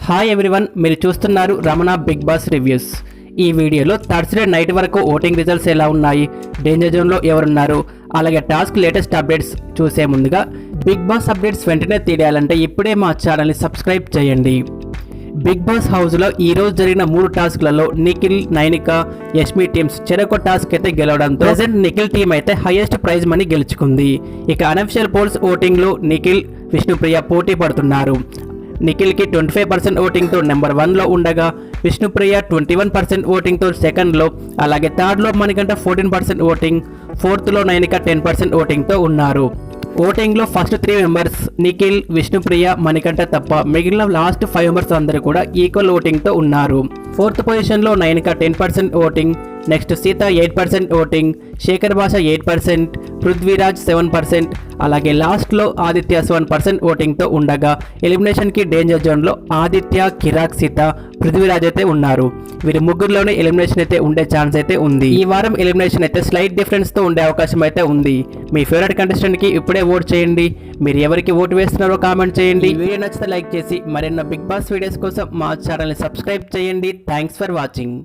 Hi everyone, మీరు చూస్తున్నారు Ramana big boss reviews. ఈ వీడియోలో థర్స్డే నైట్ వరకు ఓటింగ్ రిజల్ట్స్ ఎలా ఉన్నాయి, డేంజర్ జోన్లో ఎవరున్నారు, అలాగే టాస్క్ లేటెస్ట్ అప్డేట్స్ చూసే ముందుగా బిగ్ బాస్ అప్డేట్స్ వెంటనే తెలియాలంటే ఇప్పుడే మా ఛానల్ని సబ్స్క్రైబ్ చేయండి. బిగ్ బాస్ హౌస్లో ఈరోజు జరిగిన 3 టాస్క్లలో నిఖిల్, నైనిక, యష్మి టీమ్స్ చెరొక టాస్క్ అయితే గెలవడంతో ప్రెజెంట్ నిఖిల్ టీం అయితే హైయెస్ట్ ప్రైజ్ మనీ గెలుచుకుంది. ఇక అనఫిషియల్ పోల్స్ ఓటింగ్లో నిఖిల్, విష్ణుప్రియ పోటీ పడుతున్నారు. నిఖిల్కి 25% ఓటింగ్తో నెంబర్ 1లో ఉండగా విష్ణుప్రియ 21% ఓటింగ్తో సెకండ్లో, అలాగే థర్డ్లో మణికంఠ 14% ఓటింగ్, ఫోర్త్లో నైనిక 10% ఓటింగ్తో ఉన్నారు. ఓటింగ్లో ఫస్ట్ 3 మెంబర్స్ నిఖిల్, విష్ణుప్రియ, మణికంఠ తప్ప మిగిలిన లాస్ట్ 5 మెంబర్స్ అందరూ కూడా ఈక్వల్ ఓటింగ్తో ఉన్నారు. ఫోర్త్ పొజిషన్లో Nainika 10% voting, next Seetha 8% voting, Shekhar Basha 8%, Prithviraj 7%, అలాగే లాస్ట్లో ఆదిత్య 7% ఓటింగ్తో ఉండగా ఎలిమినేషన్కి డేంజర్ జోన్లో ఆదిత్య, కిరాక్, సీత, పృథ్వీరాజ్ అయితే ఉన్నారు. వీరి ముగ్గురులోనే ఎలిమినేషన్ అయితే ఉండే ఛాన్స్ అయితే ఉంది. ఈ వారం ఎలిమినేషన్ అయితే స్లైట్ డిఫరెన్స్తో ఉండే అవకాశం అయితే ఉంది. మీ ఫేవరెట్ కంటెస్టెంట్కి ఇప్పుడే ఓట్ చేయండి. మీరు ఎవరికి ఓటు వేస్తున్నారో కామెంట్ చేయండి. వీడియో నచ్చితే లైక్ చేసి మరెన్నో బిగ్ బాస్ వీడియోస్ కోసం మా ఛానల్ని సబ్స్క్రైబ్ చేయండి. Thanks for watching.